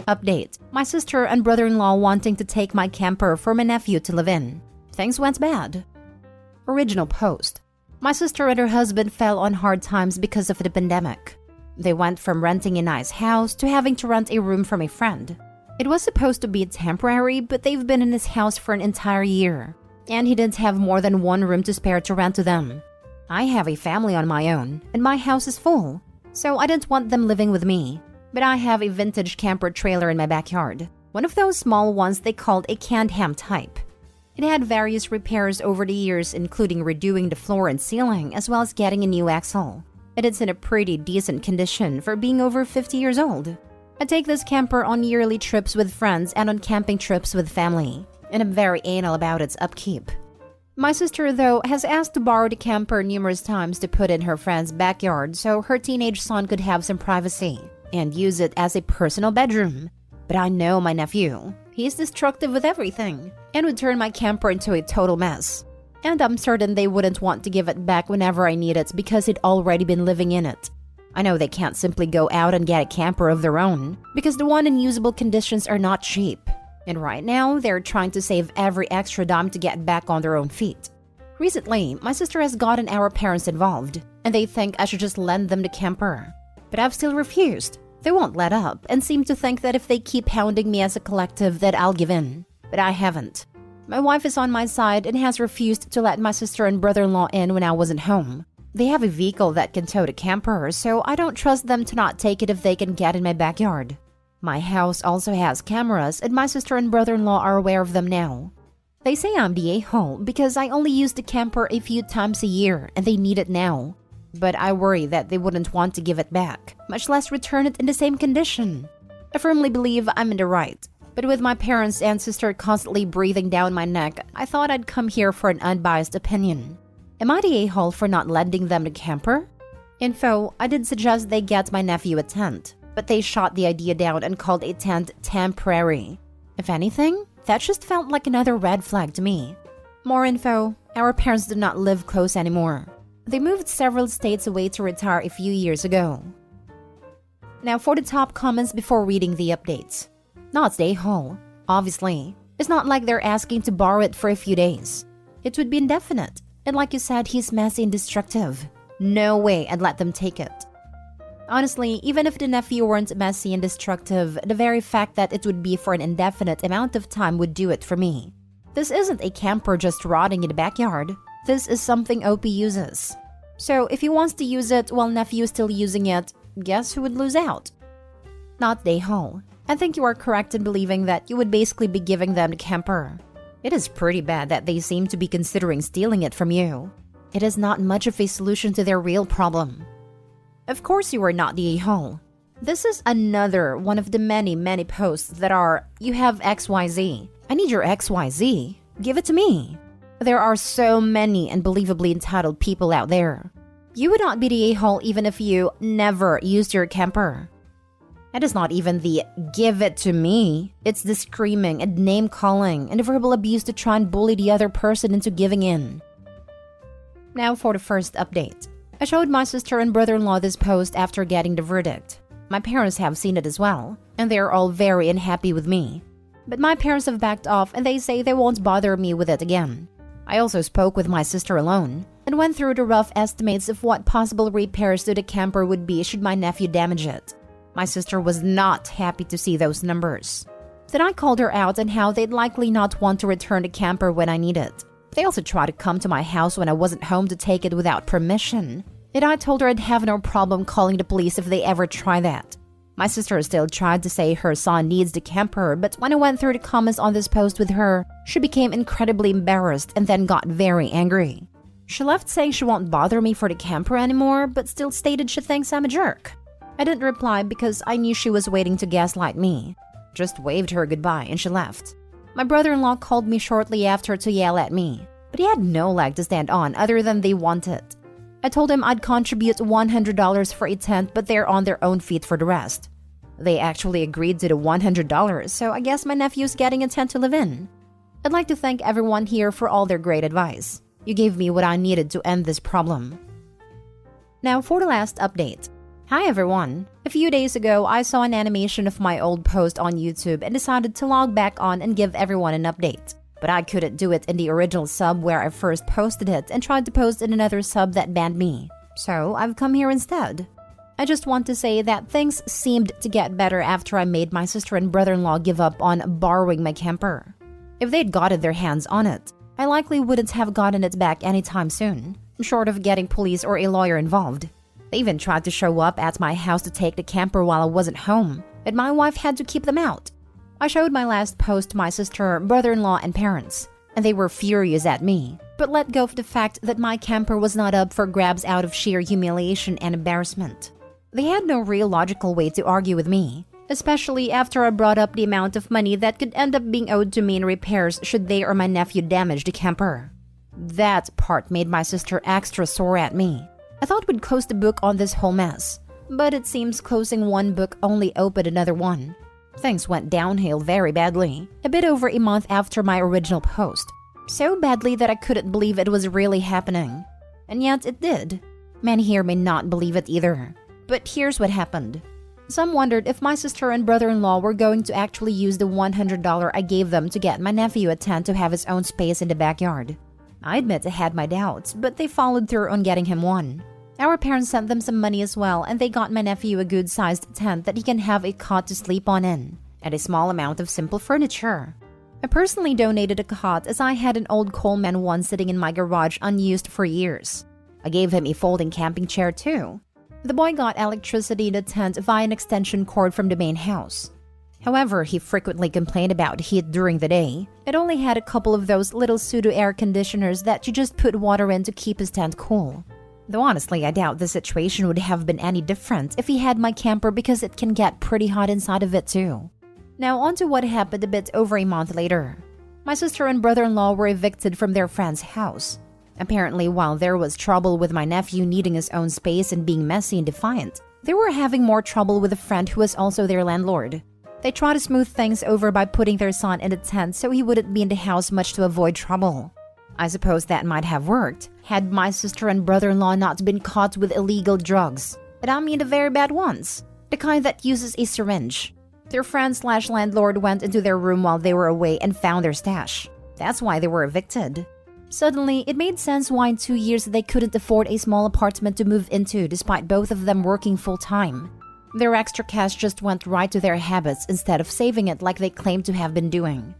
Update: my sister and brother-in-law wanting to take my camper for my nephew to live in. Things went bad. Original post: my sister and her husband fell on hard times because of the pandemic. They went from renting a nice house to having to rent a room from a friend. It was supposed to be temporary, but they've been in his house for an entire year, and he didn't have more than one room to spare to rent to them. I have a family on my own, and my house is full, so I didn't want them living with me. But I have a vintage camper trailer in my backyard, one of those small ones they called a canned ham type. It had various repairs over the years, including redoing the floor and ceiling, as well as getting a new axle. And it's in a pretty decent condition for being over 50 years old. I take this camper on yearly trips with friends and on camping trips with family, and I'm very anal about its upkeep. My sister, though, has asked to borrow the camper numerous times to put in her friend's backyard so her teenage son could have some privacy and use it as a personal bedroom. But I know my nephew. He's destructive with everything and would turn my camper into a total mess. And I'm certain they wouldn't want to give it back whenever I need it because he'd already been living in it. I know they can't simply go out and get a camper of their own because the one in usable conditions are not cheap. And right now, they're trying to save every extra dime to get back on their own feet. Recently, my sister has gotten our parents involved, and they think I should just lend them the camper. But I've still refused. They won't let up and seem to think that if they keep hounding me as a collective that I'll give in. But I haven't. My wife is on my side and has refused to let my sister and brother-in-law in when I wasn't home. They have a vehicle that can tow the camper, so I don't trust them to not take it if they can get in my backyard. My house also has cameras, and my sister and brother-in-law are aware of them now. They say I'm the a-hole because I only use the camper a few times a year and they need it now. But I worry that they wouldn't want to give it back, much less return it in the same condition. I firmly believe I'm in the right, but with my parents and sister constantly breathing down my neck, I thought I'd come here for an unbiased opinion. Am I the a-hole for not lending them the camper? Info: I did suggest they get my nephew a tent, but they shot the idea down and called a tent temporary. If anything, that just felt like another red flag to me. More info: our parents do not live close anymore. They moved several states away to retire a few years ago. Now for the top comments before reading the updates. Not the a-hole. Obviously, it's not like they're asking to borrow it for a few days. It would be indefinite, and like you said, he's messy and destructive. No way I'd let them take it. Honestly, even if the nephew weren't messy and destructive, the very fact that it would be for an indefinite amount of time would do it for me. This isn't a camper just rotting in the backyard. This is something OP uses. So if he wants to use it while nephew is still using it, guess who would lose out? Not the a-hole. I think you are correct in believing that you would basically be giving them the camper. It is pretty bad that they seem to be considering stealing it from you. It is not much of a solution to their real problem. Of course you are not the a-hole. This is another one of the many posts that are, you have XYZ. I need your XYZ. Give it to me. There are so many unbelievably entitled people out there. You would not be the a-hole even if you never used your camper. It is not even the give it to me. It's the screaming and name-calling and the verbal abuse to try and bully the other person into giving in. Now for the first update. I showed my sister and brother-in-law this post after getting the verdict. My parents have seen it as well, and they are all very unhappy with me. But my parents have backed off and they say they won't bother me with it again. I also spoke with my sister alone and went through the rough estimates of what possible repairs to the camper would be should my nephew damage it. My sister was not happy to see those numbers. Then I called her out on how they'd likely not want to return the camper when I need it. They also tried to come to my house when I wasn't home to take it without permission. And I told her I'd have no problem calling the police if they ever try that. My sister still tried to say her son needs the camper, but when I went through the comments on this post with her, she became incredibly embarrassed and then got very angry. She left saying she won't bother me for the camper anymore, but still stated she thinks I'm a jerk. I didn't reply because I knew she was waiting to gaslight me. Just waved her goodbye and she left. My brother-in-law called me shortly after to yell at me, but he had no leg to stand on other than they want it. I told him I'd contribute $100 for a tent, but they're on their own feet for the rest. They actually agreed to the $100, so I guess my nephew's getting a tent to live in. I'd like to thank everyone here for all their great advice. You gave me what I needed to end this problem. Now for the last update. Hi everyone! A few days ago, I saw an animation of my old post on YouTube and decided to log back on and give everyone an update. But I couldn't do it in the original sub where I first posted it and tried to post in another sub that banned me. So I've come here instead. I just want to say that things seemed to get better after I made my sister and brother-in-law give up on borrowing my camper. If they'd gotten their hands on it, I likely wouldn't have gotten it back anytime soon, short of getting police or a lawyer involved. They even tried to show up at my house to take the camper while I wasn't home, and my wife had to keep them out. I showed my last post to my sister, brother-in-law, and parents, and they were furious at me, but let go of the fact that my camper was not up for grabs out of sheer humiliation and embarrassment. They had no real logical way to argue with me, especially after I brought up the amount of money that could end up being owed to me in repairs should they or my nephew damage the camper. That part made my sister extra sore at me. I thought we'd close the book on this whole mess, but it seems closing one book only opened another one. Things went downhill very badly, a bit over a month after my original post. So badly that I couldn't believe it was really happening. And yet it did. Many here may not believe it either. But here's what happened. Some wondered if my sister and brother-in-law were going to actually use the $100 I gave them to get my nephew a tent to have his own space in the backyard. I admit I had my doubts, but they followed through on getting him one. Our parents sent them some money as well, and they got my nephew a good-sized tent that he can have a cot to sleep on in, and a small amount of simple furniture. I personally donated a cot as I had an old Coleman one sitting in my garage unused for years. I gave him a folding camping chair too. The boy got electricity in the tent via an extension cord from the main house. However, he frequently complained about heat during the day. It only had a couple of those little pseudo-air conditioners that you just put water in to keep his tent cool. Though honestly, I doubt the situation would have been any different if he had my camper because it can get pretty hot inside of it too. Now on to what happened a bit over a month later. My sister and brother-in-law were evicted from their friend's house. Apparently, while there was trouble with my nephew needing his own space and being messy and defiant, they were having more trouble with a friend who was also their landlord. They tried to smooth things over by putting their son in a tent so he wouldn't be in the house much to avoid trouble. I suppose that might have worked, had my sister and brother-in-law not been caught with illegal drugs. And I mean the very bad ones, the kind that uses a syringe. Their friend/landlord went into their room while they were away and found their stash. That's why they were evicted. Suddenly, it made sense why in 2 years they couldn't afford a small apartment to move into despite both of them working full-time. Their extra cash just went right to their habits instead of saving it like they claimed to have been doing.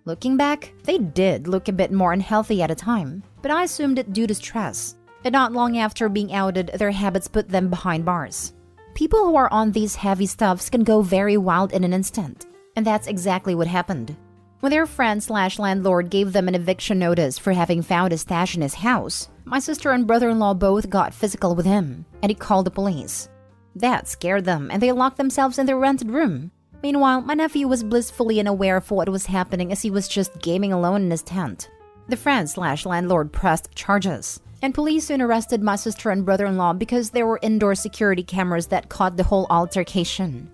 Looking back, they did look a bit more unhealthy at a time, but I assumed it due to stress. And not long after being outed, their habits put them behind bars. People who are on these heavy stuffs can go very wild in an instant, and that's exactly what happened. When their friend/landlord gave them an eviction notice for having found a stash in his house, my sister and brother-in-law both got physical with him, and he called the police. That scared them, and they locked themselves in their rented room. Meanwhile, my nephew was blissfully unaware of what was happening as he was just gaming alone in his tent. The friend/landlord pressed charges, and police soon arrested my sister and brother-in-law because there were indoor security cameras that caught the whole altercation.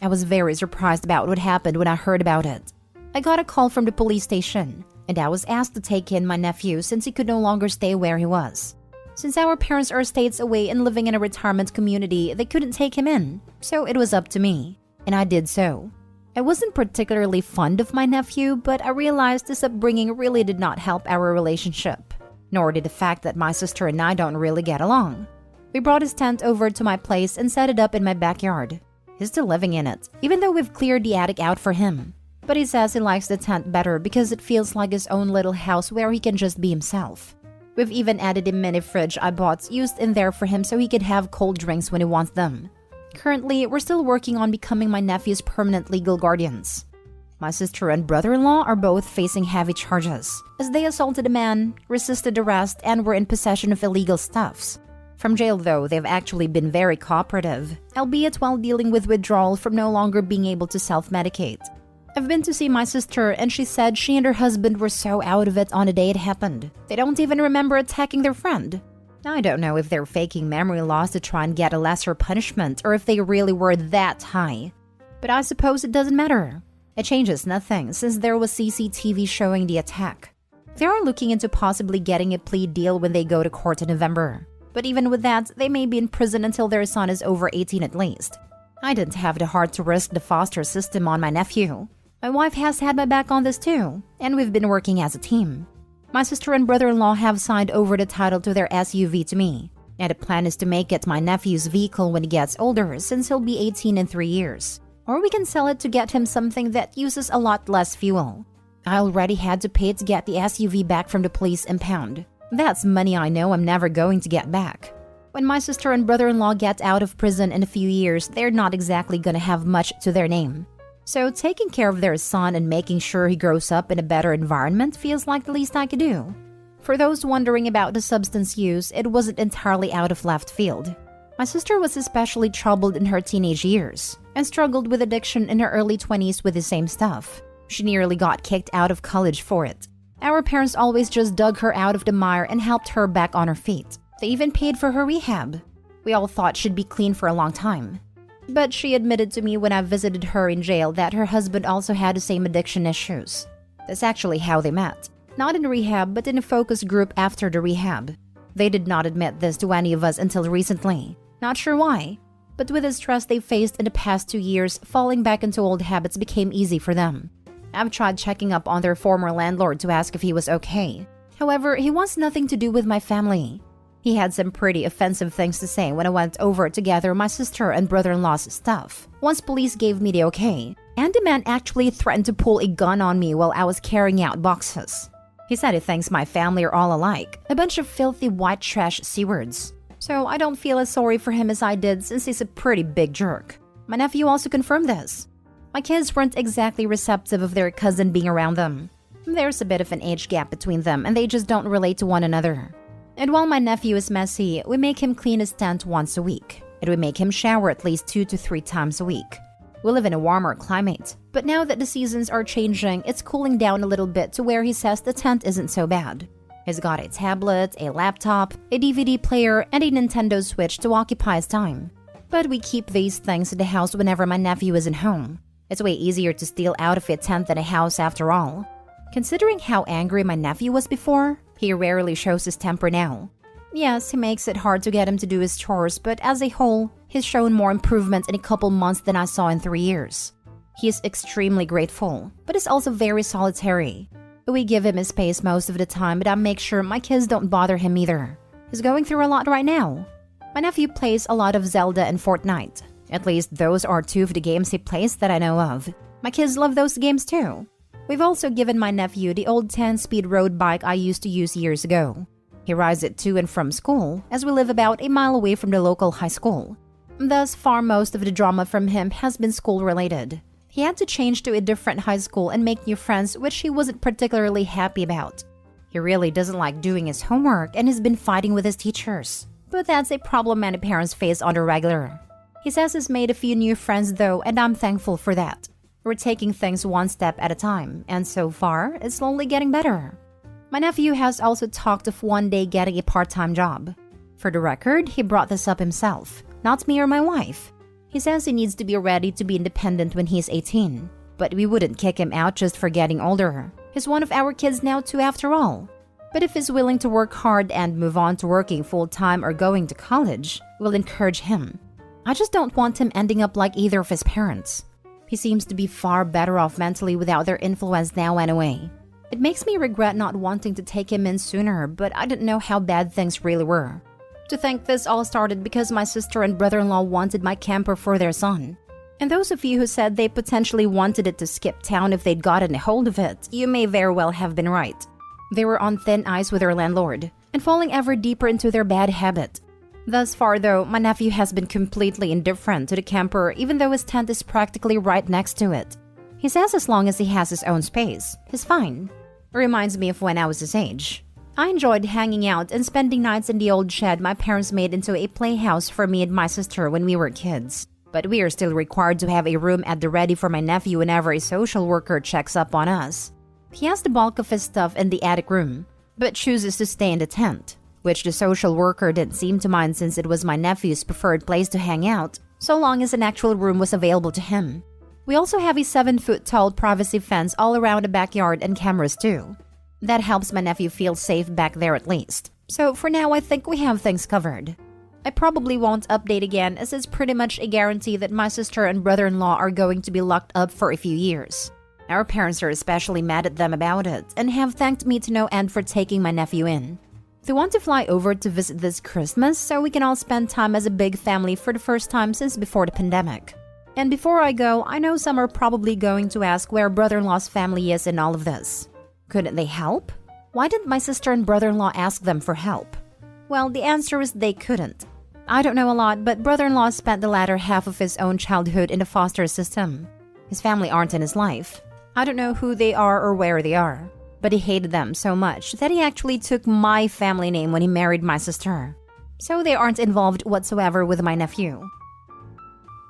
I was very surprised about what happened when I heard about it. I got a call from the police station, and I was asked to take in my nephew since he could no longer stay where he was. Since our parents are states away and living in a retirement community, they couldn't take him in, so it was up to me. And I did so. I wasn't particularly fond of my nephew, but I realized this upbringing really did not help our relationship, nor did the fact that my sister and I don't really get along. We brought his tent over to my place and set it up in my backyard. He's still living in it, even though we've cleared the attic out for him. But he says he likes the tent better because it feels like his own little house where he can just be himself. We've even added a mini fridge I bought used in there for him so he could have cold drinks when he wants them. Currently, we're still working on becoming my nephew's permanent legal guardians. My sister and brother-in-law are both facing heavy charges, as they assaulted a man, resisted arrest, and were in possession of illegal stuffs. From jail, though, they've actually been very cooperative, albeit while dealing with withdrawal from no longer being able to self-medicate. I've been to see my sister, and she said she and her husband were so out of it on the day it happened. They don't even remember attacking their friend. I don't know if they're faking memory loss to try and get a lesser punishment or if they really were that high. But I suppose it doesn't matter. It changes nothing since there was CCTV showing the attack. They are looking into possibly getting a plea deal when they go to court in November. But even with that, they may be in prison until their son is over 18 at least. I didn't have the heart to risk the foster system on my nephew. My wife has had my back on this too, and we've been working as a team. My sister and brother-in-law have signed over the title to their SUV to me, and the plan is to make it my nephew's vehicle when he gets older, since he'll be 18 in 3 years. Or we can sell it to get him something that uses a lot less fuel. I already had to pay to get the SUV back from the police impound. That's money I know I'm never going to get back. When my sister and brother-in-law get out of prison in a few years, they're not exactly gonna have much to their name. So taking care of their son and making sure he grows up in a better environment feels like the least I could do. For those wondering about the substance use, it wasn't entirely out of left field. My sister was especially troubled in her teenage years and struggled with addiction in her early 20s with the same stuff. She nearly got kicked out of college for it. Our parents always just dug her out of the mire and helped her back on her feet. They even paid for her rehab. We all thought she'd be clean for a long time. But she admitted to me when I visited her in jail that her husband also had the same addiction issues. That's actually how they met. Not in rehab, but in a focus group after the rehab. They did not admit this to any of us until recently. Not sure why. But with the stress they faced in the past 2 years, falling back into old habits became easy for them. I've tried checking up on their former landlord to ask if he was okay. However, he wants nothing to do with my family. He had some pretty offensive things to say when I went over to gather my sister and brother-in-law's stuff. Once police gave me the okay, and the man actually threatened to pull a gun on me while I was carrying out boxes. He said he thinks my family are all alike, a bunch of filthy white trash C-words. So I don't feel as sorry for him as I did since he's a pretty big jerk. My nephew also confirmed this. My kids weren't exactly receptive of their cousin being around them. There's a bit of an age gap between them and they just don't relate to one another. And while my nephew is messy, we make him clean his tent once a week. And we make him shower at least 2 to 3 times a week. We live in a warmer climate, but now that the seasons are changing, it's cooling down a little bit to where he says the tent isn't so bad. He's got a tablet, a laptop, a DVD player, and a Nintendo Switch to occupy his time. But we keep these things in the house whenever my nephew isn't home. It's way easier to steal out of a tent than a house after all. Considering how angry my nephew was before, he rarely shows his temper now. Yes, he makes it hard to get him to do his chores, but as a whole, he's shown more improvement in a couple months than I saw in 3 years. He is extremely grateful, but is also very solitary. We give him his space most of the time, but I make sure my kids don't bother him either. He's going through a lot right now. My nephew plays a lot of Zelda and Fortnite. At least those are 2 of the games he plays that I know of. My kids love those games too. We've also given my nephew the old 10-speed road bike I used to use years ago. He rides it to and from school, as we live about a mile away from the local high school. Thus far, most of the drama from him has been school-related. He had to change to a different high school and make new friends, which he wasn't particularly happy about. He really doesn't like doing his homework and has been fighting with his teachers. But that's a problem many parents face on the regular. He says he's made a few new friends though, and I'm thankful for that. We're taking things one step at a time, and so far, it's slowly getting better. My nephew has also talked of one day getting a part-time job. For the record, he brought this up himself, not me or my wife. He says he needs to be ready to be independent when he's 18, but we wouldn't kick him out just for getting older. He's one of our kids now too after all. But if he's willing to work hard and move on to working full-time or going to college, we'll encourage him. I just don't want him ending up like either of his parents. He seems to be far better off mentally without their influence now anyway. It makes me regret not wanting to take him in sooner, but I didn't know how bad things really were. To think this all started because my sister and brother-in-law wanted my camper for their son. And those of you who said they potentially wanted it to skip town if they'd gotten a hold of it, you may very well have been right. They were on thin ice with their landlord, and falling ever deeper into their bad habit. Thus far though, my nephew has been completely indifferent to the camper even though his tent is practically right next to it. He says as long as he has his own space, he's fine. It reminds me of when I was his age. I enjoyed hanging out and spending nights in the old shed my parents made into a playhouse for me and my sister when we were kids. But we are still required to have a room at the ready for my nephew whenever a social worker checks up on us. He has the bulk of his stuff in the attic room, but chooses to stay in the tent, which the social worker didn't seem to mind since it was my nephew's preferred place to hang out, so long as an actual room was available to him. We also have a 7-foot-tall privacy fence all around the backyard and cameras too. That helps my nephew feel safe back there at least. So for now, I think we have things covered. I probably won't update again, as it's pretty much a guarantee that my sister and brother-in-law are going to be locked up for a few years. Our parents are especially mad at them about it and have thanked me to no end for taking my nephew in. They want to fly over to visit this Christmas so we can all spend time as a big family for the first time since before the pandemic. And before I go, I know some are probably going to ask where brother-in-law's family is in all of this. Couldn't they help? Why didn't my sister and brother-in-law ask them for help? Well, the answer is they couldn't. I don't know a lot, but brother-in-law spent the latter half of his own childhood in the foster system. His family aren't in his life. I don't know who they are or where they are, but he hated them so much that he actually took my family name when he married my sister. So they aren't involved whatsoever with my nephew.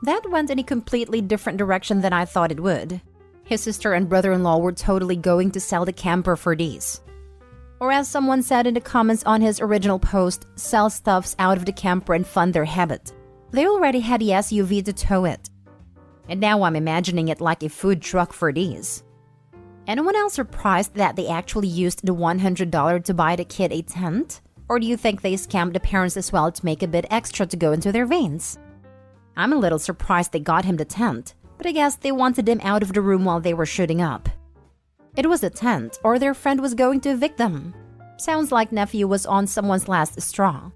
That went in a completely different direction than I thought it would. His sister and brother-in-law were totally going to sell the camper for these. Or as someone said in the comments on his original post, sell stuffs out of the camper and fund their habit. They already had the SUV to tow it. And now I'm imagining it like a food truck for these. Anyone else surprised that they actually used the $100 to buy the kid a tent? Or do you think they scammed the parents as well to make a bit extra to go into their veins? I'm a little surprised they got him the tent, but I guess they wanted him out of the room while they were shooting up. It was a tent, or their friend was going to evict them. Sounds like Nephew was on someone's last straw.